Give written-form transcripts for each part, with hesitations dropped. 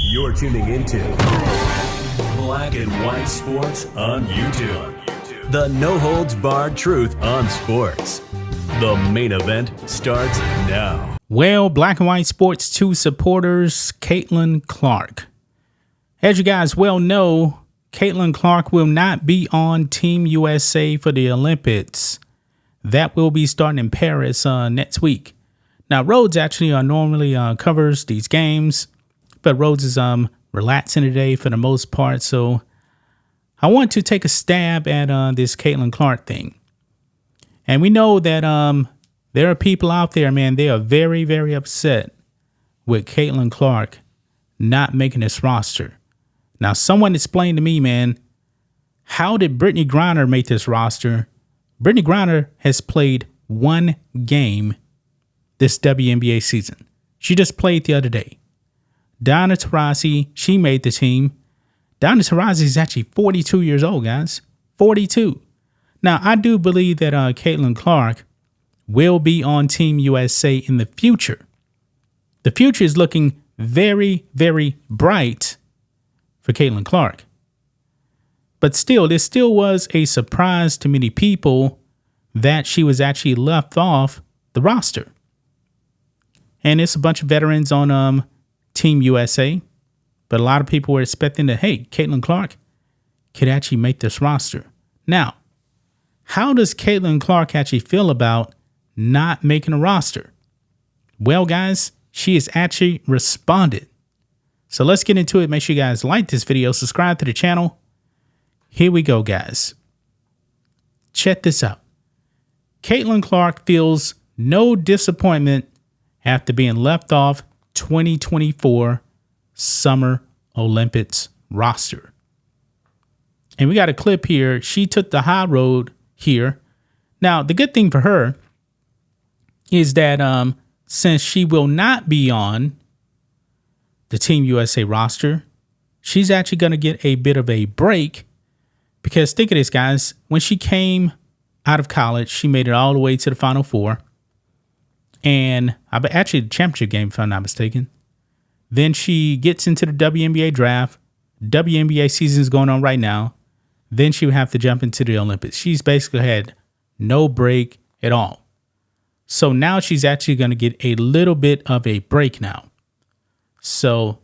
You're tuning into Black and White Sports on YouTube. The no-holds-barred truth on sports. The main event starts now. Well, Black and White Sports 2 supporters, Caitlyn Clark. As you guys well know, Caitlyn Clark will not be on Team USA for the Olympics. That will be starting in Paris next week. Now, Rhodes actually normally covers these games, but Rhodes is relaxing today for the most part. So I want to take a stab at this Caitlyn Clark thing. And we know that there are people out there, man, they are very, very upset with Caitlyn Clark not making this roster. Now, someone explained to me, man, how did Brittany Griner make this roster? Brittany Griner has played one game this WNBA season. She just played the other day. Diana Taurasi, she made the team. Diana Taurasi is actually 42 years old, guys. 42. Now, I do believe that Caitlyn Clark will be on Team USA in the future. The future is looking very, very bright for Caitlyn Clark. But still, this still was a surprise to many people that she was actually left off the roster. And it's a bunch of veterans on Team USA. But a lot of people were expecting that, hey, Caitlyn Clark could actually make this roster. Now, how does Caitlyn Clark actually feel about not making a roster? Well, guys, she has actually responded. So let's get into it. Make sure you guys like this video, subscribe to the channel. Here we go, guys. Check this out. Caitlyn Clark feels no disappointment after being left off 2024 Summer Olympics roster. And we got a clip here. She took the high road here. Now, the good thing for her is that since she will not be on the Team USA roster, she's actually going to get a bit of a break. Because think of this, guys. When she came out of college, she made it all the way to the Final Four. And actually the championship game, if I'm not mistaken. Then she gets into the WNBA draft. WNBA season is going on right now. Then she would have to jump into the Olympics. She's basically had no break at all. So now she's actually going to get a little bit of a break now. So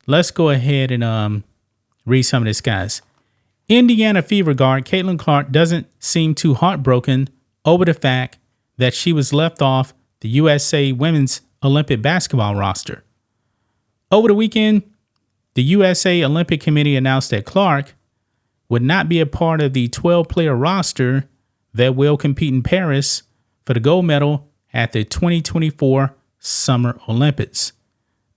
let's go ahead and read some of this, guys. Indiana Fever guard Caitlyn Clark doesn't seem too heartbroken over the fact that she was left off the USA Women's Olympic basketball roster. Over the weekend, the USA Olympic Committee announced that Clark would not be a part of the 12-player roster that will compete in Paris for the gold medal at the 2024 Summer Olympics.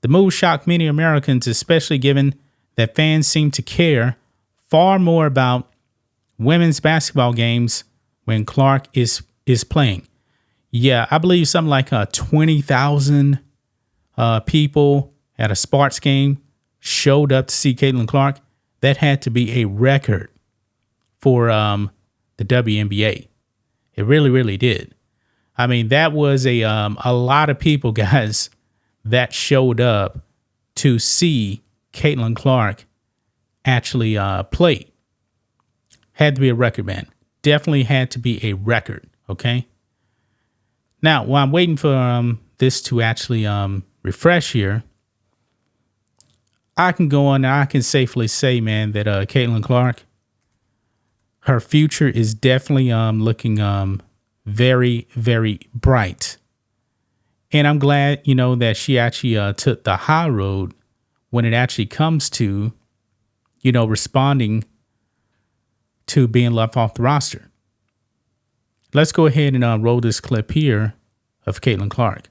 The move shocked many Americans, especially given that fans seem to care far more about women's basketball games when Clark is playing. Yeah, I believe something like 20,000 people at a Sparks game showed up to see Caitlyn Clark. That had to be a record for the WNBA. It really, really did. I mean, that was a lot of people, guys, that showed up to see Caitlyn Clark actually play. Had to be a record, man. Definitely had to be a record, okay? Now, while I'm waiting for this to actually refresh here, I can go on and I can safely say, man, that Caitlyn Clark, her future is definitely looking very, very bright. And I'm glad, you know, that she actually took the high road when it actually comes to, you know, responding to being left off the roster. Let's go ahead and roll this clip here of Caitlyn Clark.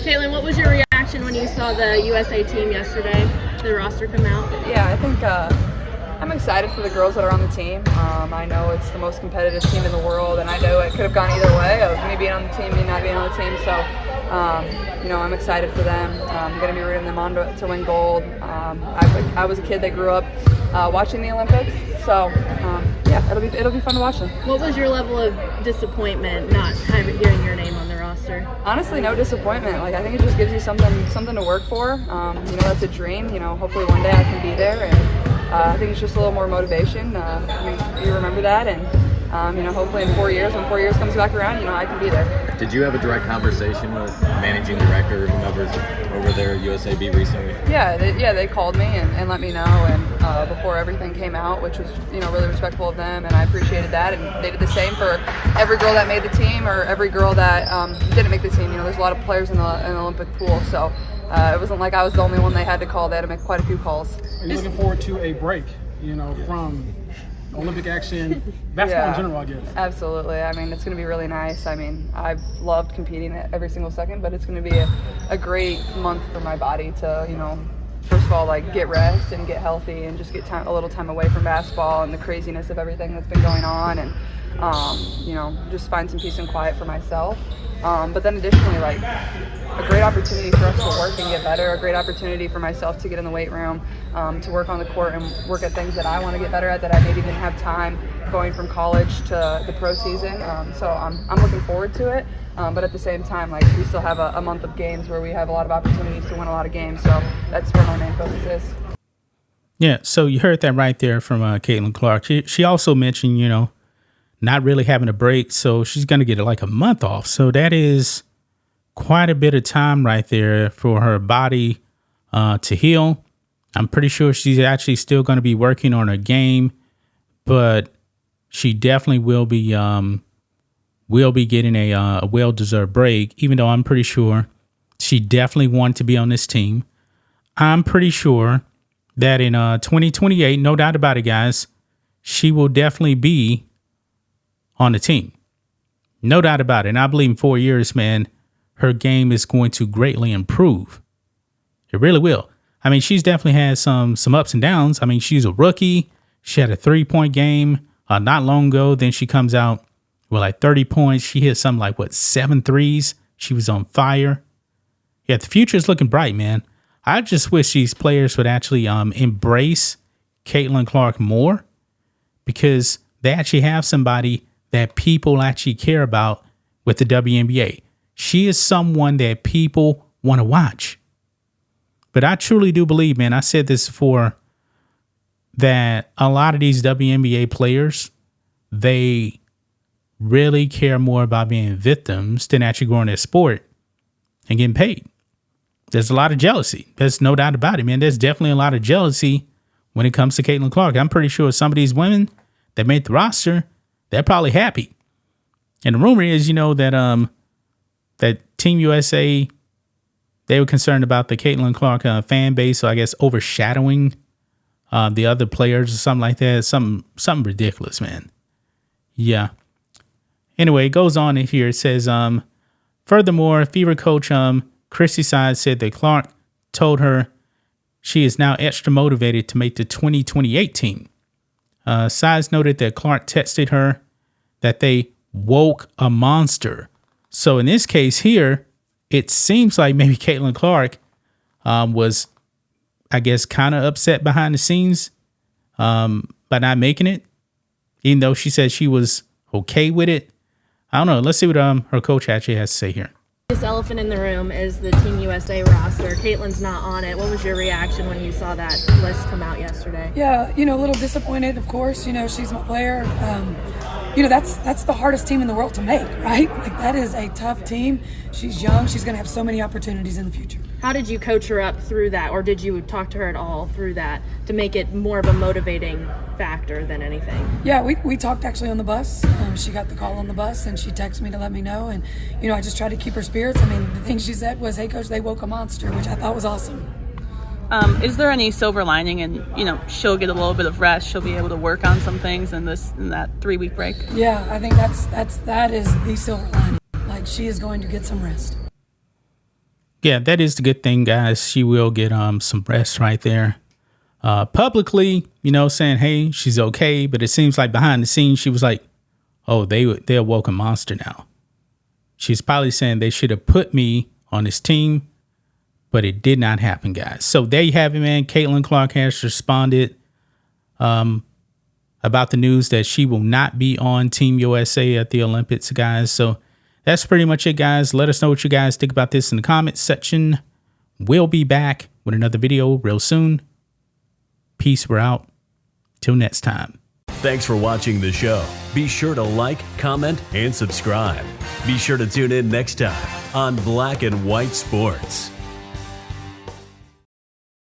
Caitlyn, what was your reaction when you saw the USA team yesterday, the roster come out? Yeah, I think I'm excited for the girls that are on the team. I know it's the most competitive team in the world, and I know it could have gone either way of me being on the team, me not being on the team. So, you know, I'm excited for them. I'm going to be rooting them on to win gold. I was a kid that grew up watching the Olympics, so yeah, it'll be fun to watch them. What was your level of disappointment not hearing your name on the roster? roster? Honestly, no disappointment. Like, I think it just gives you something to work for. That's a dream. Hopefully one day I can be there, and I think it's just a little more motivation. You remember that, and hopefully in 4 years, when 4 years comes back around, I can be there. Did you have a direct conversation with managing director or whomever's over there at USAB recently? Yeah, they called me and let me know, and before everything came out, which was really respectful of them, and I appreciated that. And they did the same for every girl that made the team or every girl that didn't make the team. There's a lot of players in the Olympic pool, so it wasn't like I was the only one they had to call. They had to make quite a few calls. Are you looking forward to a break? From Olympic action, basketball in general, I guess. Absolutely. I mean, it's going to be really nice. I mean, I've loved competing every single second, but it's going to be a great month for my body to, first of all, like, get rest and get healthy and just get a little time away from basketball and the craziness of everything that's been going on, and, just find some peace and quiet for myself. But then additionally, like, a great opportunity for us to work and get better, a great opportunity for myself to get in the weight room, to work on the court and work at things that I want to get better at that I maybe didn't have time going from college to the pro season. So I'm looking forward to it. But at the same time, like, we still have a month of games where we have a lot of opportunities to win a lot of games. So that's where my main focus is. Yeah, so you heard that right there from Caitlyn Clark. She also mentioned, not really having a break, so she's going to get like a month off. So that is quite a bit of time right there for her body to heal. I'm pretty sure she's actually still going to be working on her game, but she definitely will be getting a well-deserved break, even though I'm pretty sure she definitely wanted to be on this team. I'm pretty sure that in 2028, no doubt about it, guys, she will definitely be on the team. No doubt about it. And I believe in 4 years, man, her game is going to greatly improve. It really will. I mean, she's definitely had some ups and downs. I mean, she's a rookie. She had a 3-point game not long ago. Then she comes out with like 30 points. She hit something like, 7 threes. She was on fire. Yeah, the future is looking bright, man. I just wish these players would actually embrace Caitlyn Clark more, because they actually have somebody that people actually care about with the WNBA. She is someone that people want to watch. But I truly do believe, man, I said this before, that a lot of these WNBA players, they really care more about being victims than actually growing their sport and getting paid. There's a lot of jealousy. There's no doubt about it, man. There's definitely a lot of jealousy when it comes to Caitlyn Clark. I'm pretty sure some of these women that made the roster, they're probably happy. And the rumor is, that that Team USA, they were concerned about the Caitlyn Clark fan base, so I guess overshadowing the other players or something like that. Something ridiculous, man. Yeah. Anyway, it goes on in here. It says, furthermore, Fever coach Chrissy Side said that Clark told her she is now extra motivated to make the 2028 team. Sides noted that Clark texted her that they woke a monster. So in this case here, it seems like maybe Caitlyn Clark was, I guess, kind of upset behind the scenes by not making it, even though she said she was okay with it. I don't know. Let's see what her coach actually has to say here. This elephant in the room is the Team USA roster. Caitlyn's not on it. What was your reaction when you saw that list come out yesterday? Yeah, a little disappointed, of course. She's my player. That's the hardest team in the world to make, right? Like, that is a tough team. She's young. She's going to have so many opportunities in the future. How did you coach her up through that, or did you talk to her at all through that to make it more of a motivating factor than anything? Yeah, we talked actually on the bus. She got the call on the bus, and she texted me to let me know. And, I just tried to keep her spirits. I mean, the thing she said was, "Hey, Coach, they woke a monster," which I thought was awesome. Is there any silver lining? And she'll get a little bit of rest. She'll be able to work on some things in that 3-week break. Yeah, I think that is the silver lining. Like, she is going to get some rest. Yeah, that is the good thing, guys. She will get some rest right there. Publicly, saying, hey, she's okay. But it seems like behind the scenes, she was like, oh, they're woke a monster now. She's probably saying they should have put me on this team, but it did not happen, guys. So there you have it, man. Caitlyn Clark has responded about the news that she will not be on Team USA at the Olympics, guys. So That's pretty much it, guys. Let us know what you guys think about this in the comments section. We'll be back with another video real soon. Peace. We're out. Till next time. Thanks for watching the show. Be sure to like, comment, and subscribe. Be sure to tune in next time on Black and White Sports.